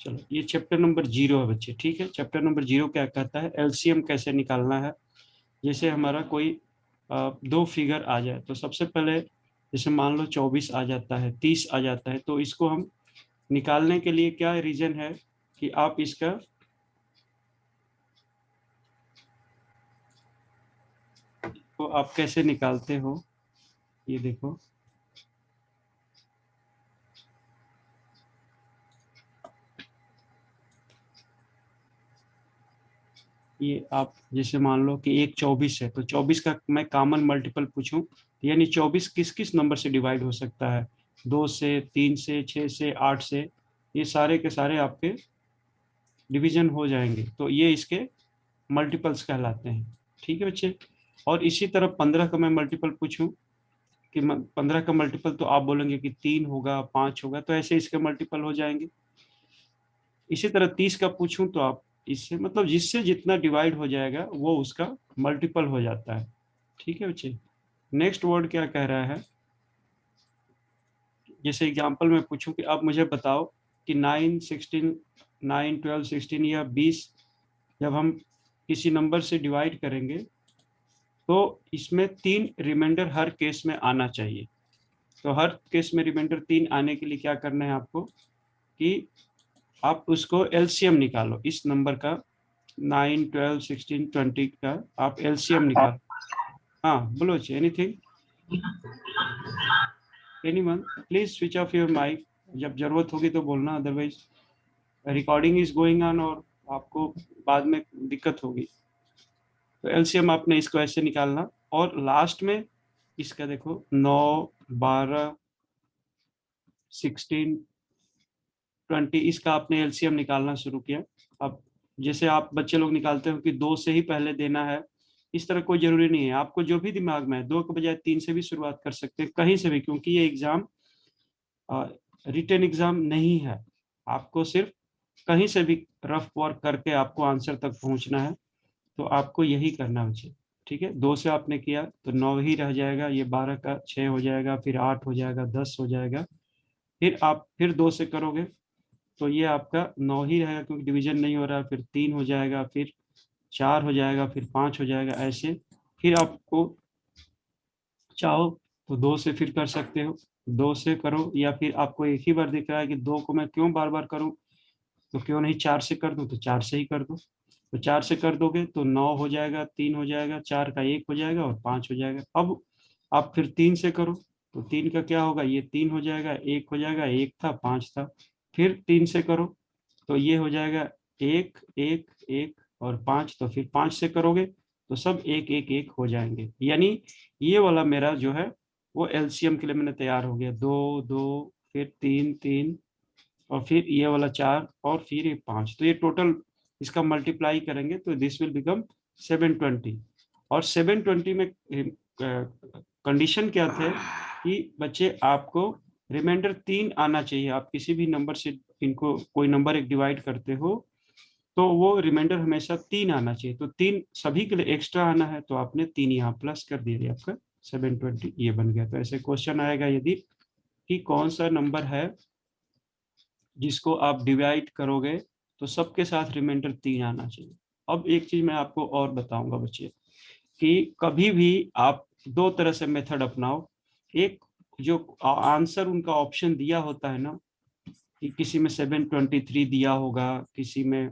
चलो ये chapter number 0 है बच्चे, ठीक है। चैप्टर नंबर 0 क्या कहता है, एलसीएम कैसे निकालना है। जैसे हमारा कोई दो फिगर आ जाए तो सबसे पहले जैसे मान लो 24 आ जाता है, 30 आ जाता है, तो इसको हम निकालने के लिए क्या रीजन है कि आप इसका तो आप कैसे निकालते हो, ये देखो। ये आप जैसे मान लो कि एक 24 है, तो 24 का मैं कॉमन मल्टीपल पूछूं, यानी 24 किस किस नंबर से डिवाइड हो सकता है, 2 से, 3 से, 6 से, 8 से, ये सारे के सारे आपके डिवीजन हो जाएंगे, तो ये इसके मल्टीपल्स कहलाते हैं, ठीक है बच्चे। और इसी तरह 15 का मैं मल्टीपल पूछूं कि 15 का मल्टीपल, तो आप बोलेंगे कि 3 होगा, 5 होगा, तो ऐसे इसके मल्टीपल हो जाएंगे। इसी तरह 30 का पूछूं तो आप इससे मतलब जिससे जितना डिवाइड हो जाएगा वो उसका मल्टीपल हो जाता है, ठीक है बच्चे। नेक्स्ट वर्ड क्या कह रहा है, जैसे एग्जांपल में पूछूं कि आप मुझे बताओ कि 9, 16, 9, 12, 16 या 20 जब हम किसी नंबर से डिवाइड करेंगे तो इसमें 3 रिमाइंडर हर केस में आना चाहिए। तो हर केस में रिमाइंडर 3 आने के लिए क्या करना है आपको कि आप उसको एलसीएम निकालो इस नंबर का, 9, 12, 16, 20 का आप एलसीएम निकालो। हाँ बोलो, anything, anyone, please switch off your mic, जब जरूरत होगी तो बोलना, otherwise recording is going on और आपको बाद में दिक्कत होगी। तो एलसीएम आपने इसको ऐसे निकालना, और लास्ट में इसका देखो 9, 12, 16, 20, इसका आपने एलसीएम निकालना शुरू किया। अब जैसे आप बच्चे लोग निकालते हो कि 2 से ही पहले देना है, इस तरह कोई जरूरी नहीं है, आपको जो भी दिमाग में है 2 के बजाय 3 से भी शुरुआत कर सकते हैं, कहीं से भी, क्योंकि ये एग्जाम रिटन एग्जाम नहीं है। आपको सिर्फ कहीं से भी रफ वर्क करके आपको आंसर तक पहुंचना है, तो आपको यही करना चाहिए, ठीक है। 2 से आपने किया तो 9 ही रह जाएगा, ये 12 का 6 हो जाएगा, फिर 8 हो जाएगा, 10 हो जाएगा, फिर आप फिर 2 से करोगे तो ये आपका 9 ही रहेगा क्योंकि डिवीजन नहीं हो रहा है, फिर 3 हो जाएगा, फिर 4 हो जाएगा, फिर 5 हो जाएगा, ऐसे। फिर आपको चाहो तो 2 से फिर कर सकते हो, 2 से करो, या फिर आपको एक ही बार दिख रहा है कि 2 को मैं क्यों बार बार करूं, तो क्यों नहीं 4 से कर दूं, तो 4 से ही कर दो। तो 4 से कर दोगे तो 9 हो जाएगा, 3 हो जाएगा, 4 का 1 हो जाएगा और 5 हो जाएगा। अब आप फिर 3 से करो तो 3 का क्या होगा, ये 3 हो जाएगा, 1 हो जाएगा, 1 था, 5 था। फिर 3 से करो तो ये हो जाएगा 1, 1, 1 और 5, तो फिर 5 से करोगे तो सब 1, 1, 1 हो जाएंगे, यानी ये वाला मेरा जो है वो एलसीएम के लिए मैंने तैयार हो गया, 2, 2, फिर 3, 3 और फिर ये वाला 4 और फिर ये 5, तो ये टोटल इसका मल्टीप्लाई करेंगे तो दिस विल बिकम 720। और 720 में कंडीशन क्या थे कि बच्चे आपको रिमाइंडर 3 आना चाहिए, आप किसी भी नंबर से इनको कोई नंबर एक डिवाइड करते हो तो वो रिमाइंडर हमेशा 3 आना चाहिए, तो 3 सभी के लिए एक्स्ट्रा आना है, तो आपने 3 यहाँ प्लस कर दिया, आपका 720 ये बन गया। तो ऐसे क्वेश्चन आएगा यदि कि कौन सा नंबर है जिसको आप डिवाइड करोगे तो सबके साथ रिमाइंडर 3 आना चाहिए। अब एक चीज मैं आपको और बताऊंगा बच्चे कि कभी भी आप दो तरह से मेथड अपनाओ। एक जो आंसर उनका ऑप्शन दिया होता है ना, कि किसी में 723 दिया होगा, किसी में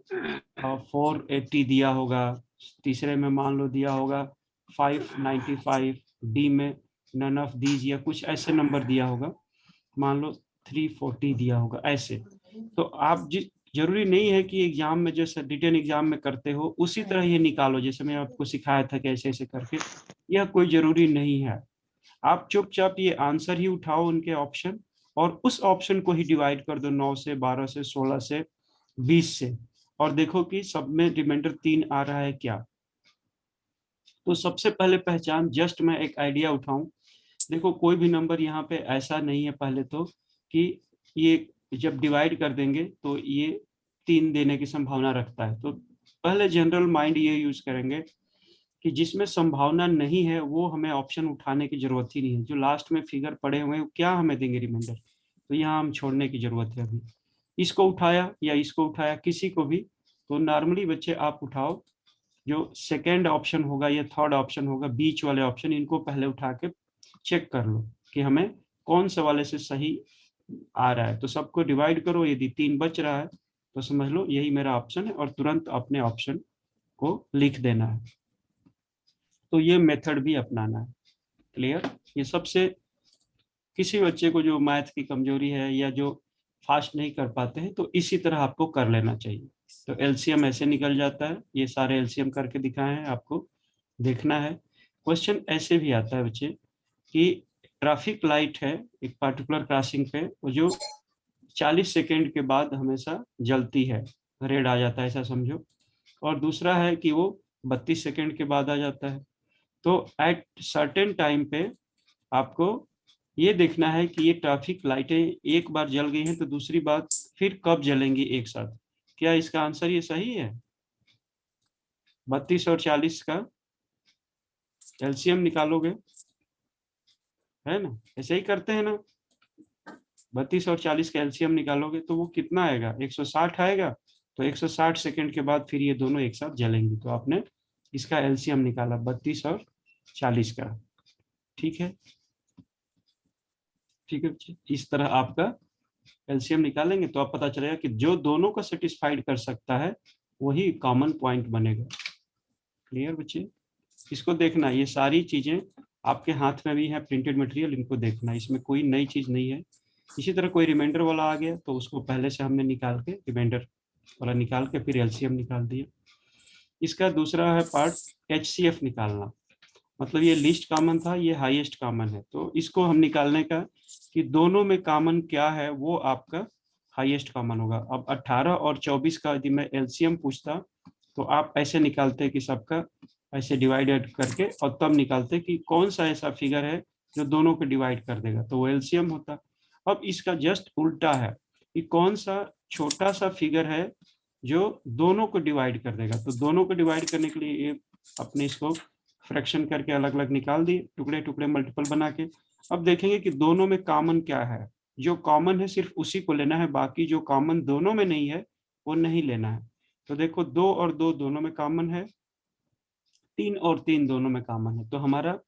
480 दिया होगा, तीसरे में मान लो दिया होगा 595, डी में नन ऑफ दीज या कुछ ऐसे नंबर दिया होगा, मान लो 340 दिया होगा, ऐसे। तो आप जिस जरूरी नहीं है कि एग्जाम में जैसे रिटन एग्जाम में करते हो उसी तरह ये निकालो जैसे मैं आपको सिखाया था कि ऐसे ऐसे करके, यह कोई जरूरी नहीं है। आप चुपचाप ये आंसर ही उठाओ उनके ऑप्शन और उस ऑप्शन को ही डिवाइड कर दो 9 से, 12 से, 16 से, 20 से, और देखो कि सब में रिमाइंडर 3 आ रहा है क्या। तो सबसे पहले पहचान, जस्ट मैं एक आइडिया उठाऊं, देखो कोई भी नंबर यहाँ पे ऐसा नहीं है पहले तो कि ये जब डिवाइड कर देंगे तो ये 3 देने की संभावना रखता है, तो पहले जनरल माइंड ये यूज करेंगे कि जिसमें संभावना नहीं है वो हमें ऑप्शन उठाने की जरूरत ही नहीं है, जो लास्ट में फिगर पड़े हुए हैं क्या हमें देंगे रिमाइंडर, तो यहाँ हम छोड़ने की जरूरत है अभी। इसको उठाया या इसको उठाया, किसी को भी, तो नॉर्मली बच्चे आप उठाओ, जो सेकेंड ऑप्शन होगा या थर्ड ऑप्शन होगा, बीच वाले ऑप्शन, इनको पहले उठा के चेक कर लो कि हमें कौन से वाले से सही आ रहा है। तो सबको डिवाइड करो, यदि 3 बच रहा है तो समझ लो यही मेरा ऑप्शन है, और तुरंत अपने ऑप्शन को लिख देना है। तो ये मेथड भी अपनाना है। क्लियर? ये सबसे, किसी बच्चे को जो मैथ की कमजोरी है या जो फास्ट नहीं कर पाते हैं, तो इसी तरह आपको कर लेना चाहिए। तो एलसीएम ऐसे निकल जाता है, ये सारे एलसीएम करके दिखाए हैं, आपको देखना है। क्वेश्चन ऐसे भी आता है बच्चे कि ट्रैफिक लाइट है एक पर्टिकुलर क्रॉसिंग पे, वो जो 40 सेकेंड के बाद हमेशा जलती है, रेड आ जाता है ऐसा समझो, और दूसरा है कि वो 32 सेकेंड के बाद आ जाता है। तो एट सर्टेन टाइम पे आपको ये देखना है कि ये ट्रैफिक लाइटें एक बार जल गई हैं तो दूसरी बार फिर कब जलेंगी एक साथ। क्या इसका आंसर ये सही है? 32 और 40 का एलसीएम निकालोगे, है ना? ऐसे ही करते हैं ना, 32 और 40 का एलसीएम निकालोगे तो वो कितना आएगा? 160 आएगा। तो 160 सेकंड के बाद फिर ये दोनों एक साथ जलेंगी, तो आपने इसका एलसीएम निकाला 32 और 40 का। ठीक है, ठीक है बच्चे, इस तरह आपका एलसीएम निकालेंगे तो आप पता चलेगा कि जो दोनों को सेटिस्फाइड कर सकता है वही कॉमन पॉइंट बनेगा। क्लियर बच्चे? इसको देखना, ये सारी चीजें आपके हाथ में भी है, प्रिंटेड मटेरियल, इनको देखना, इसमें कोई नई चीज नहीं है। इसी तरह कोई रिमाइंडर वाला आ गया तो उसको पहले से हमने निकाल के, रिमाइंडर वाला निकाल के फिर एलसीएम निकाल दिया। इसका दूसरा है पार्ट एचसीएफ निकालना, मतलब ये लिस्ट कॉमन था, ये हाईएस्ट कॉमन है, तो इसको हम निकालने का कि दोनों में कॉमन क्या है वो आपका हाईएस्ट कॉमन होगा। अब 18 और 24 का यदि मैं एलसीएम पूछता तो आप ऐसे निकालते कि सबका ऐसे डिवाइडेड करके, और तब निकालते कि कौन सा ऐसा फिगर है जो दोनों को डिवाइड कर देगा, तो वो एलसीएम होता। अब इसका जस्ट उल्टा है कि कौन सा छोटा सा फिगर है जो दोनों को डिवाइड कर देगा। तो दोनों को डिवाइड करने के लिए ये अपने इसको फ्रैक्शन करके अलग अलग निकाल दिए, टुकड़े टुकड़े मल्टीपल बना के। अब देखेंगे कि दोनों में कॉमन क्या है, जो कॉमन है सिर्फ उसी को लेना है, बाकी जो कॉमन दोनों में नहीं है वो नहीं लेना है। तो देखो 2 और 2 दोनों में कॉमन है, 3 और 3 दोनों में कॉमन है। तो हमारा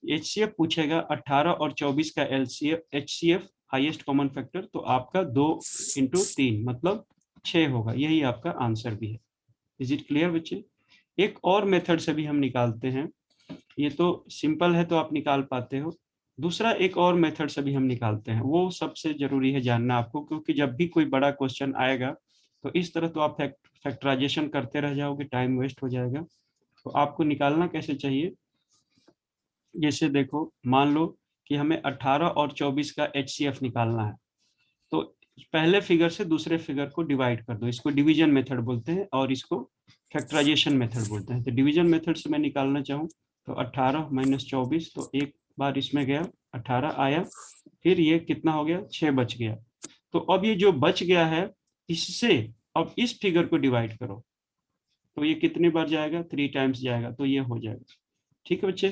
एचसीएफ पूछेगा 18 और 24 का LCF, HCF highest common factor, तो आपका 2 इंटू 3 मतलब 6 होगा, यही आपका आंसर भी है। इज इट क्लियर बच्चे? एक और मेथड से भी हम निकालते हैं, ये तो सिंपल है तो आप निकाल पाते हो। दूसरा एक और मेथड से भी हम निकालते हैं, वो सबसे जरूरी है जानना आपको, क्योंकि जब भी कोई बड़ा क्वेश्चन आएगा तो इस तरह तो आप फैक्टराइजेशन करते रह जाओगे, टाइम वेस्ट हो जाएगा। तो आपको निकालना कैसे चाहिए, जैसे देखो मान लो कि हमें 18 और 24 का एचसीएफ निकालना है, तो पहले फिगर से दूसरे फिगर को डिवाइड कर दो, इसको डिवीजन मेथड बोलते हैं और इसको फैक्टराइजेशन मेथड बोलते हैं। तो डिवीजन मेथड से मैं निकालना चाहूँ तो 18 माइनस 24, तो एक बार इसमें गया 18 आया, फिर ये कितना हो गया 6 बच गया। तो अब ये जो बच गया है इससे अब इस फिगर को डिवाइड करो, तो ये कितनी बार जाएगा, 3 टाइम्स जाएगा, तो ये हो जाएगा। ठीक है बच्चे?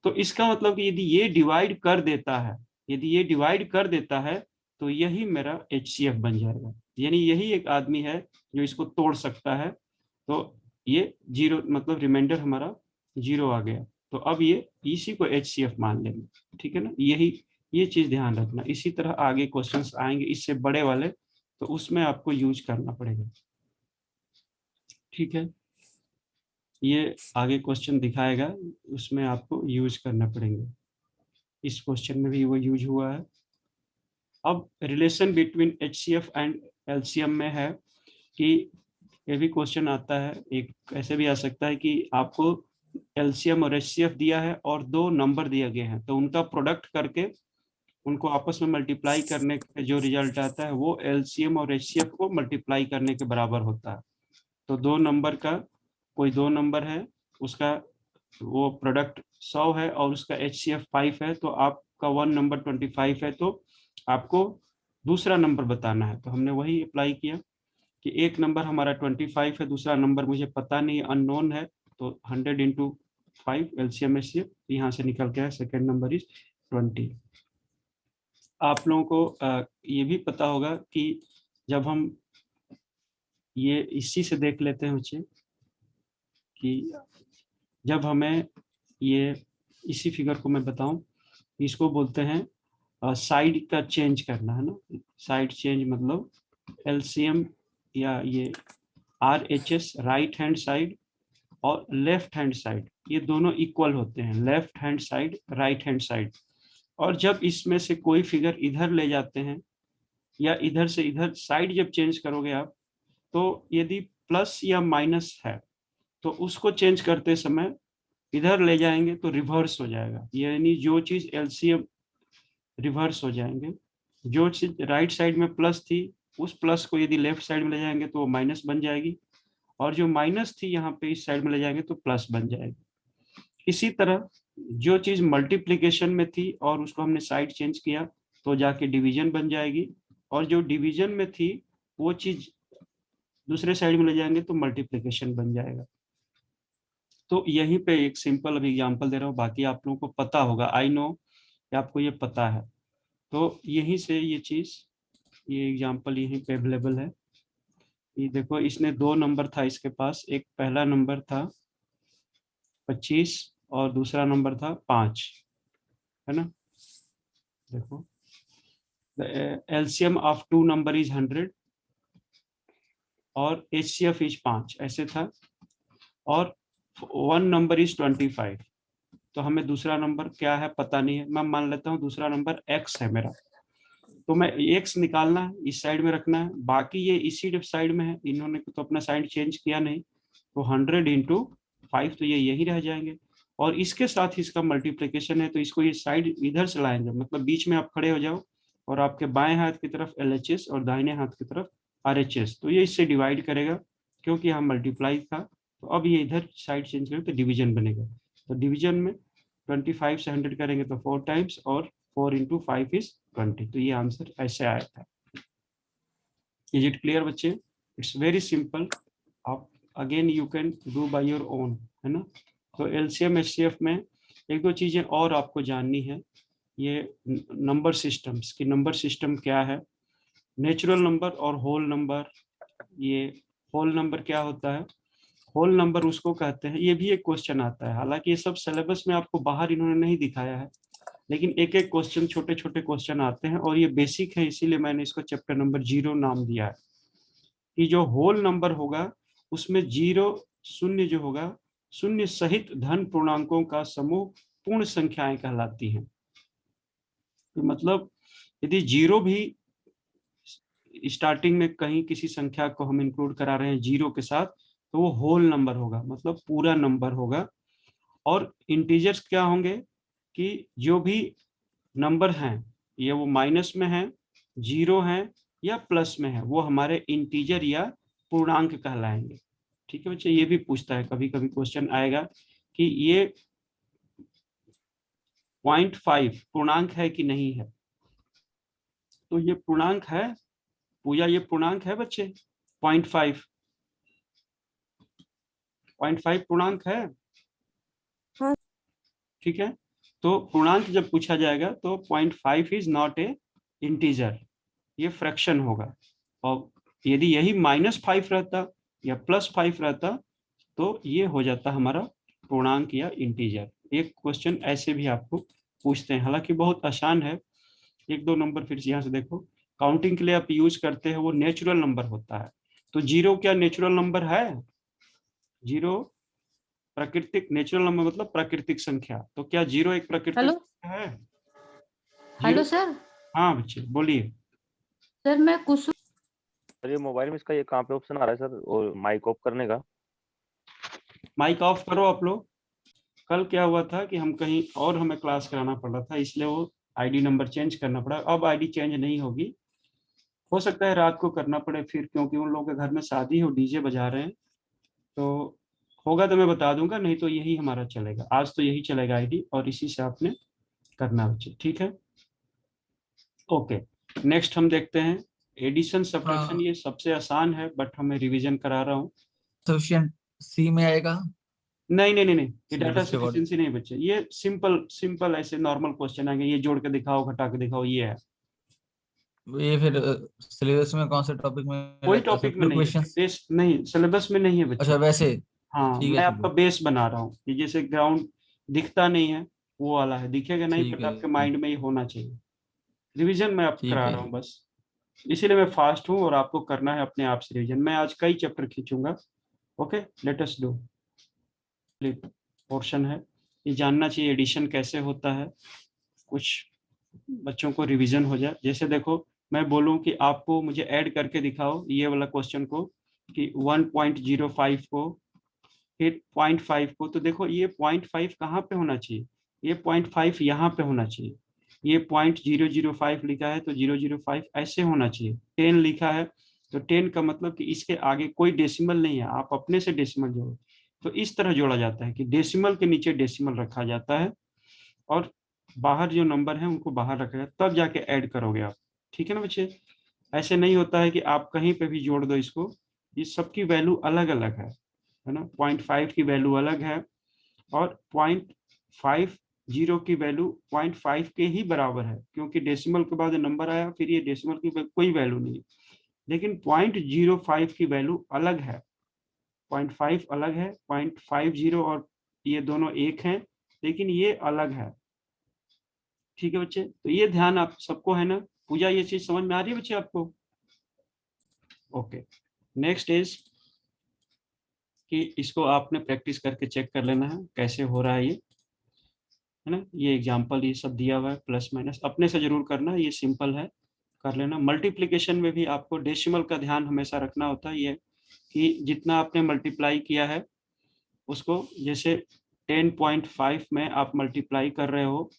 तो इसका मतलब कि यदि ये डिवाइड कर देता है, यदि ये डिवाइड कर देता है तो यही मेरा एचसीएफ बन जाएगा, यानी यही एक आदमी है जो इसको तोड़ सकता है। तो ये जीरो मतलब रिमाइंडर हमारा 0 आ गया, तो अब ये इसी को एचसीएफ मान लेंगे। ठीक है ना, यही ये चीज ध्यान रखना। इसी तरह आगे क्वेश्चंस आएंगे इससे बड़े वाले, तो उसमें आपको यूज करना पड़ेगा। ठीक है, ये आगे क्वेश्चन दिखाएगा, उसमें आपको यूज करना पड़ेंगे। इस क्वेश्चन में भी वो यूज हुआ है। अब relation between HCF and LCM में है कि ये भी क्वेश्चन आता है, एक ऐसे भी आ सकता है कि आपको एलसीएम और एचसीएफ दिया है और 2 नंबर दिए गए हैं, तो उनका प्रोडक्ट करके उनको आपस में मल्टीप्लाई करने का जो रिजल्ट आता है वो एलसीएम और एचसीएफ को मल्टीप्लाई करने के बराबर होता है। तो 2 नंबर का, कोई 2 नंबर है, उसका वो प्रोडक्ट 100 है और उसका एचसीएफ 5 है, तो आपका 1 नंबर 25 है, तो आपको दूसरा नंबर बताना है। तो हमने वही अप्लाई किया कि एक नंबर हमारा 25 है, दूसरा नंबर मुझे पता नहीं, अननोन है, तो 100 इंटू 5 एलसीएम एचसीएफ यहाँ से निकल के आया, सेकेंड नंबर इज 20। आप लोगों को ये भी पता होगा कि जब हम ये इसी से देख लेते हैं बच्चे कि जब हमें ये इसी फिगर को मैं बताऊं, इसको बोलते हैं साइड का चेंज करना, है ना। साइड चेंज मतलब एलसीएम या ये आरएचएस, राइट हैंड साइड और लेफ्ट हैंड साइड, ये दोनों इक्वल होते हैं, left hand side, right hand side. और जब इसमें से कोई फिगर इधर ले जाते हैं या इधर से इधर साइड जब चेंज करोगे आप, तो यदि प्लस या माइनस है तो उसको चेंज करते समय इधर ले जाएंगे तो रिवर्स हो जाएगा, यानी जो चीज एलसीएम रिवर्स हो जाएंगे। जो चीज राइट साइड में प्लस थी उस प्लस को यदि लेफ्ट साइड में ले जाएंगे तो वो माइनस बन जाएगी, और जो माइनस थी यहाँ पे इस साइड में ले जाएंगे तो प्लस बन जाएगी। इसी तरह जो चीज मल्टीप्लिकेशन में थी और उसको हमने साइड चेंज किया तो जाके डिवीजन बन जाएगी, और जो डिवीजन में थी वो चीज दूसरे साइड में ले जाएंगे तो मल्टीप्लिकेशन बन जाएगा। तो यहीं पे एक सिंपल अभी एग्जांपल दे रहा हूँ, बाकी आप लोगों को पता होगा, आई नो कि आपको ये पता है। तो यहीं से ये चीज, ये एग्जांपल यहीं पे अवेलेबल है। ये देखो, इसने दो नंबर था इसके पास, एक पहला नंबर था 25 और दूसरा नंबर था 5, है ना। देखो, the LCM of two number is 100 और एचसीएफ इज 5, ऐसे था। और वन नंबर इज 25, तो हमें दूसरा नंबर क्या है पता नहीं है, मैं मान लेता हूँ दूसरा नंबर x है मेरा, तो मैं x निकालना है, इस साइड में रखना है, बाकी ये इसी साइड में है, इन्होंने तो अपना साइड चेंज किया नहीं, तो 100 इंटू 5 तो ये यही रह जाएंगे, और इसके साथ ही इसका मल्टीप्लिकेशन है तो इसको ये साइड इधर से लाएंगे, मतलब बीच में आप खड़े हो जाओ और आपके बाएं हाथ की तरफ LHS और दाहिने हाथ की तरफ RHS, तो ये इससे डिवाइड करेगा, क्योंकि यहाँ मल्टीप्लाई था। तो अब ये इधर साइड चेंज करें तो डिवीजन बनेगा, तो डिवीजन में 25 से 100 करेंगे तो 4 टाइम्स, और 4 इंटू 5 इज 20, तो ये आंसर ऐसे आया था। इज इट क्लियर बच्चे? इट्स वेरी सिंपल, आप again you can do by your own, है ना। तो एलसीएम एचसीएफ में एक दो चीजें और आपको जाननी है, ये नंबर सिस्टम्स की, नंबर सिस्टम क्या है, नेचुरल नंबर और होल नंबर। ये होल नंबर क्या होता है, होल नंबर उसको कहते हैं, ये भी एक क्वेश्चन आता है, हालांकि ये सब सिलेबस में आपको बाहर इन्होंने नहीं दिखाया है, लेकिन एक एक क्वेश्चन, छोटे छोटे क्वेश्चन आते हैं, और ये बेसिक है, इसीलिए मैंने इसको चैप्टर नंबर 0 नाम दिया है। कि जो होल नंबर होगा उसमें 0 शून्य जो होगा, शून्य सहित धन पूर्णांकों का समूह पूर्ण संख्याएं कहलाती हैं। तो मतलब यदि 0 भी स्टार्टिंग में कहीं किसी संख्या को हम इंक्लूड करा रहे हैं 0 के साथ, तो वो होल नंबर होगा, मतलब पूरा नंबर होगा। और इंटीजर्स क्या होंगे कि जो भी नंबर हैं, ये वो माइनस में है, 0 है या प्लस में है, वो हमारे इंटीजर या पूर्णांक कहलाएंगे। ठीक है बच्चे, ये भी पूछता है कभी कभी क्वेश्चन आएगा कि ये 0.5 पूर्णांक है कि नहीं है, तो ये पूर्णांक है पूजा, ये पूर्णांक है बच्चे, 0.5 पूर्णांक है। हाँ। ठीक है, तो पूर्णांक जब पूछा जाएगा तो 0.5 इज नॉट ए इंटीजर, ये फ्रैक्शन होगा। और यदि यही -5 रहता या +5 रहता तो ये हो जाता हमारा पूर्णांक या इंटीजर। एक क्वेश्चन ऐसे भी आपको पूछते हैं, हालांकि बहुत आसान है। एक दो नंबर फिर यहाँ से देखो, काउंटिंग के लिए आप यूज करते हैं वो नेचुरल नंबर होता है, तो 0 क्या नेचुरल नंबर है? 0 प्राकृतिक, नेचुरल नंबर मतलब प्राकृतिक संख्या, तो क्या 0 एक प्राकृतिक हेलो संख्या है? Hello 0, sir. हाँ बच्चे बोलिए। सर मैं कुछ सर ये मोबाइल में इसका ये कहाँ पे ऑप्शन आ रहा है सर, और माइक ऑफ करने का? माइक ऑफ करो आप लोग। कल क्या हुआ था कि हम कहीं और हमें क्लास कराना पड़ रहा था, इसलिए वो आईडी नंबर चेंज करना पड़ा, अब आईडी चेंज नहीं होगी, हो सकता है रात को करना पड़े फिर, क्योंकि उन लोगों के घर में शादी हो, डीजे बजा रहे हैं, तो होगा तो मैं बता दूंगा, नहीं तो यही हमारा चलेगा, आज तो यही चलेगा आईडी, और इसी से आपने करना बच्चे, ठीक है। ओके, नेक्स्ट हम देखते हैं एडिशन सब्ट्रैक्शन। ये सबसे आसान है बट हमें रिवीजन करा रहा हूँ। सफिशिएंट सी में आएगा। नहीं नहीं नहीं नहीं, ये डाटा सिलेबस के अकॉर्डिंग सफिशिएंसी नहीं बच्चे, ये सिंपल सिंपल ऐसे नॉर्मल क्वेश्चन आएंगे, ये जोड़ के दिखाओ, घटा के दिखाओ, ये है। ये फिर सिलेबस में कौन से टॉपिक में कोई रहता है सर? टॉपिक में फ्लू नहीं है, क्वेश्चंस? बेस नहीं, सिलेबस में नहीं है अच्छा, बच्चों। वैसे। हाँ, ठीक है, मैं आपका चलिए। बेस बना रहा हूँ कि जैसे ग्राउंड दिखता नहीं है वो वाला है, दिखेगा नहीं ठीक बट है आपके जी। माइंड में ये होना चाहिए। रिवीजन मैं आपको ठीक करा है रहा हूँ जी। बस, इसीलिए मैं फास्ट हूँ और आपको करना है अपने आप से रिवीजन। मैं आज कई चैप्टर खींचूंगा। Okay, let us do. Portion है, ये जानना चाहिए एडिशन कैसे होता है, कुछ बच्चों को रिवीजन हो जाए। जैसे देखो, मैं बोलूं कि आपको मुझे ऐड करके दिखाओ ये वाला क्वेश्चन को, कि 1.05 को फिर 0.5 को, तो देखो ये 0.5 कहाँ पे होना चाहिए, ये 0.5 यहाँ पे होना चाहिए। ये 0.005 लिखा है तो 005 ऐसे होना चाहिए। 10 लिखा है तो 10 का मतलब कि इसके आगे कोई डेसिमल नहीं है, आप अपने से डेसिमल जोड़ो। तो इस तरह जोड़ा जाता है कि डेसिमल के नीचे डेसिमल रखा जाता है और बाहर जो नंबर है उनको बाहर रखा जाता है, तब जाके ऐड करोगे आप। ठीक है ना बच्चे? ऐसे नहीं होता है कि आप कहीं पे भी जोड़ दो इसको, ये सबकी वैल्यू अलग अलग है ना। 0.5 की वैल्यू अलग है और 0.50 की वैल्यू 0.5 के ही बराबर है, क्योंकि डेसिमल के बाद नंबर आया, फिर ये डेसिमल की कोई वैल्यू नहीं है। लेकिन 0.05 की वैल्यू अलग है, 0.5 अलग है, 0.50 और ये दोनों एक हैं, लेकिन ये अलग है। ठीक है बच्चे, तो ये ध्यान आप सबको है ना। पूजा, ये चीज समझ में आ रही है बच्चे आपको? ओके, नेक्स्ट इज कि इसको आपने प्रैक्टिस करके चेक कर लेना है कैसे हो रहा है ये, है ना। ये एग्जाम्पल ये सब दिया हुआ है, प्लस माइनस अपने से जरूर करना, ये सिंपल है, कर लेना। मल्टीप्लिकेशन में भी आपको डेसिमल का ध्यान हमेशा रखना होता है, ये कि जितना आपने मल्टीप्लाई किया है उसको, जैसे 10.5 में आप मल्टीप्लाई कर रहे हो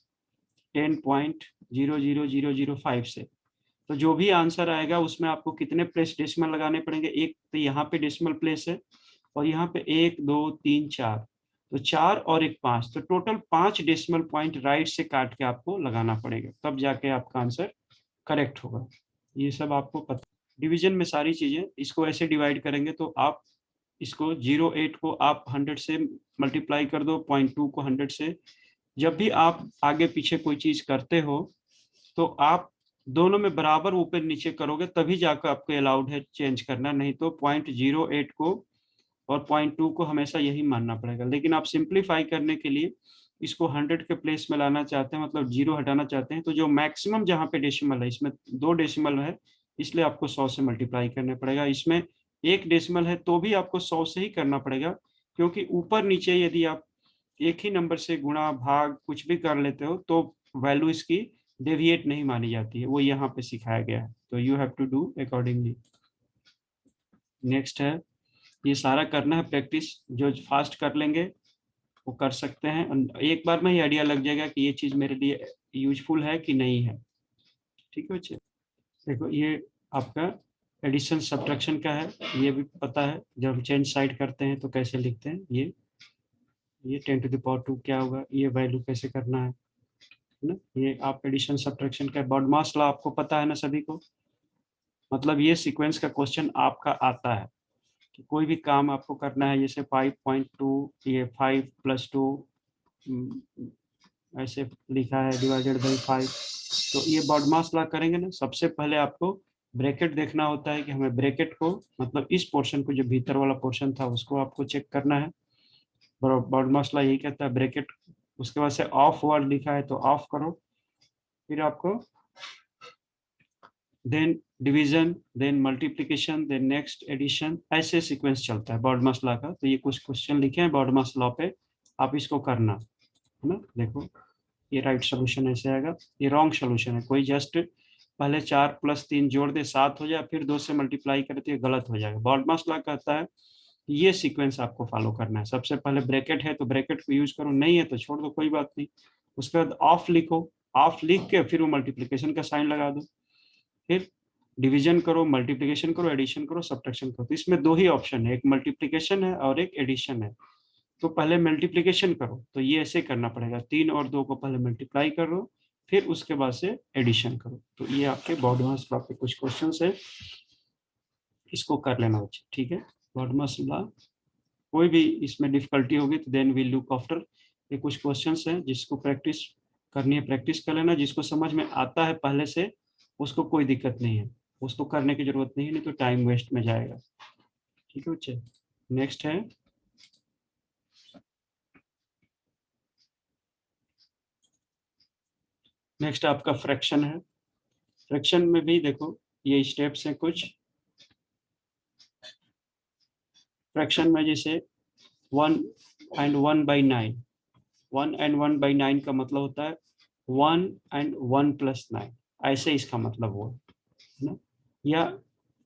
10.00005 से, तो जो भी आंसर आएगा उसमें आपको कितने प्लेस डेसिमल लगाने पड़ेंगे? एक तो यहाँ पे डेसिमल प्लेस है और यहाँ पे 1 2 3 4, तो 4 और एक 5, तो टोटल 5 डेसिमल पॉइंट राइट से काट के आपको लगाना पड़ेगा, तब जाके आपका आंसर करेक्ट होगा। ये सब आपको पता। डिवीजन में सारी चीजें, इसको ऐसे डिवाइड करेंगे तो आप इसको 0.8 को आप 100 से मल्टीप्लाई कर दो, 0.2 को 100 से। जब भी आप आगे पीछे कोई चीज करते हो तो आप दोनों में बराबर ऊपर नीचे करोगे, तभी जाकर आपको अलाउड है चेंज करना, नहीं तो 0.08 को और 0.2 को हमेशा यही मानना पड़ेगा। लेकिन आप सिंप्लीफाई करने के लिए इसको 100 के प्लेस में लाना चाहते हैं, मतलब 0 हटाना चाहते हैं, तो जो मैक्सिमम जहाँ पे डेसिमल है, इसमें 2 डेसिमल है, इसलिए आपको 100 से मल्टीप्लाई करना पड़ेगा। इसमें 1 डेसिमल है तो भी आपको 100 से ही करना पड़ेगा, क्योंकि ऊपर नीचे यदि आप एक ही नंबर से गुणा भाग कुछ भी कर लेते हो तो वैल्यू इसकी डेविएट नहीं मानी जाती है, वो यहाँ पे सिखाया गया है, तो you have to do accordingly. Next है, ये सारा करना है प्रैक्टिस, जो फास्ट कर लेंगे वो कर सकते हैं, एक बार में ही आइडिया लग जाएगा कि ये चीज मेरे लिए यूजफुल है कि नहीं है। ठीक है बच्चे, देखो ये आपका एडिशन सब्ट्रैक्शन का है, ये भी पता है जब हम चेंज साइड करते हैं तो कैसे लिखते हैं। ये 10⁻² क्या होगा, ये वैल्यू कैसे करना है ना। ये आप एडिशन सब्ट्रैक्शन का बॉडमास लॉ आपको पता है ना सभी को, मतलब ये सीक्वेंस का क्वेश्चन आपका आता है कि कोई भी काम आपको करना है, जैसे 5.2, ये 5+2 ऐसे लिखा है डिवाइडेड बाई 5, तो ये बॉडमास लॉ करेंगे ना। सबसे पहले आपको ब्रैकेट देखना होता है कि हमें ब्रैकेट को, मतलब इस पोर्शन को, जो भीतर वाला पोर्शन था उसको आपको चेक करना है। बॉडमास लॉ यही कहता है ब्रैकेट, उसके बाद से ऑफ वर्ड लिखा है तो ऑफ करो, फिर आपको then division, then multiplication, then next addition, ऐसे सीक्वेंस चलता है बॉडमास लॉ का। तो ये कुछ क्वेश्चन लिखे हैं बॉडमास लॉ पे, आप इसको करना है ना। देखो ये राइट सोल्यूशन ऐसे आएगा, ये रॉन्ग सोल्यूशन है, कोई जस्ट पहले 4 + 3 जोड़ दे 7 हो जाए, फिर 2 से मल्टीप्लाई करे तो ये गलत हो जाएगा। बॉडमास लॉ कहता है ये सीक्वेंस आपको फॉलो करना है, सबसे पहले ब्रैकेट है तो ब्रैकेट को यूज करो, नहीं है तो छोड़ दो, कोई बात नहीं। उसके बाद ऑफ लिखो, ऑफ लिख के फिर वो मल्टीप्लिकेशन का साइन लगा दो, फिर डिवीजन करो, मल्टीप्लिकेशन करो, एडिशन करो, सब्ट्रैक्शन करो। तो इसमें 2 ही ऑप्शन है, एक मल्टीप्लिकेशन है और एक एडिशन है। तो पहले मल्टीप्लिकेशन करो, तो ये ऐसे करना पड़ेगा, 3 और 2 को पहले मल्टीप्लाई करो, फिर उसके बाद से एडिशन करो। तो ये आपके बॉडमास लॉ के कुछ क्वेश्चन है, इसको कर लेना बच्चे, ठीक है। बॉडमास लॉ, कोई भी इसमें डिफिकल्टी होगी तो देन वी लुक आफ्टर। ये कुछ क्वेश्चंस हैं जिसको प्रैक्टिस करनी है, प्रैक्टिस कर लेना, जिसको समझ में आता है पहले से उसको कोई दिक्कत नहीं है, उसको करने की जरूरत नहीं है, नहीं तो टाइम वेस्ट में जाएगा। ठीक है बच्चे, नेक्स्ट है नेक्स्ट आपका फ्रैक्शन है। फ्रैक्शन में भी देखो ये स्टेप्स हैं कुछ। फ्रैक्शन में जैसे 1 and 1/9, 1 and 1/9 का मतलब होता है 1 and 1 + 9, ऐसे इसका मतलब हुआ है ना। या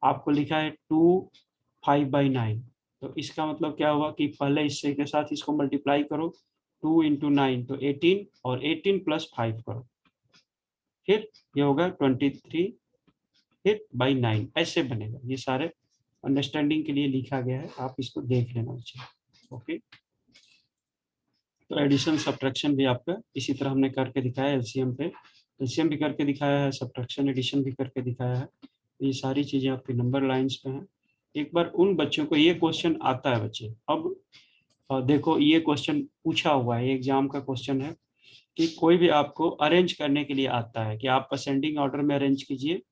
आपको लिखा है 2 5/9, तो इसका मतलब क्या हुआ कि पहले इससे के साथ इसको मल्टीप्लाई करो, 2 × 9 तो 18, और 18 + 5 करो, फिर ये होगा 23 फिर बाई 9, ऐसे बनेगा। ये सारे अंडरस्टैंडिंग के लिए लिखा गया है, आप इसको देख लेना चाहिए। ओके, तो एडिशन सब्ट्रैक्शन भी आपका इसी तरह हमने करके दिखाया है। एलसीएम पे एलसीएम भी करके दिखाया है, सब्ट्रैक्शन एडिशन भी करके दिखाया है। ये सारी चीजें आपकी नंबर लाइंस पे हैं। एक बार उन बच्चों को ये क्वेश्चन आता है बच्चे, अब देखो ये क्वेश्चन पूछा हुआ है, एग्जाम का क्वेश्चन है कि कोई भी आपको अरेंज करने के लिए आता है कि आप असेंडिंग ऑर्डर में अरेंज कीजिए,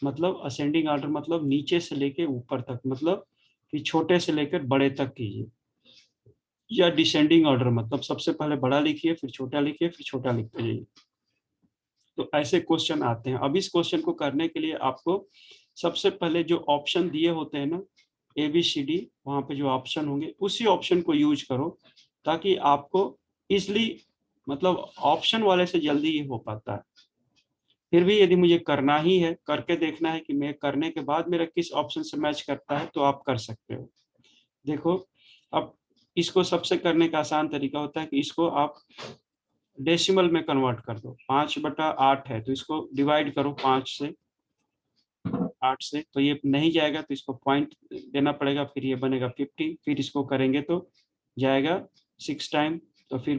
मतलब असेंडिंग ऑर्डर मतलब नीचे से लेके ऊपर तक, मतलब कि छोटे से लेकर बड़े तक कीजिए, या डिसेंडिंग ऑर्डर मतलब सबसे पहले बड़ा लिखिए, फिर छोटा लिखिए, फिर छोटा लिखते जाइए। तो ऐसे क्वेश्चन आते हैं। अब इस क्वेश्चन को करने के लिए आपको सबसे पहले जो ऑप्शन दिए होते हैं ना, ABCD, वहां पे जो ऑप्शन होंगे उसी ऑप्शन को यूज करो, ताकि आपको इजली, मतलब ऑप्शन वाले से जल्दी ये हो पाता है। फिर भी यदि मुझे करना ही है, करके देखना है कि मैं करने के बाद मेरा किस ऑप्शन से मैच करता है, तो आप कर सकते हो। देखो, अब इसको सबसे करने का आसान तरीका होता है कि इसको आप डेसिमल में कन्वर्ट कर दो। 5/8 है तो इसको डिवाइड करो 8 से, तो ये नहीं जाएगा तो इसको पॉइंट देना पड़ेगा, फिर ये बनेगा 50, फिर इसको करेंगे तो जाएगा 6 टाइम, तो फिर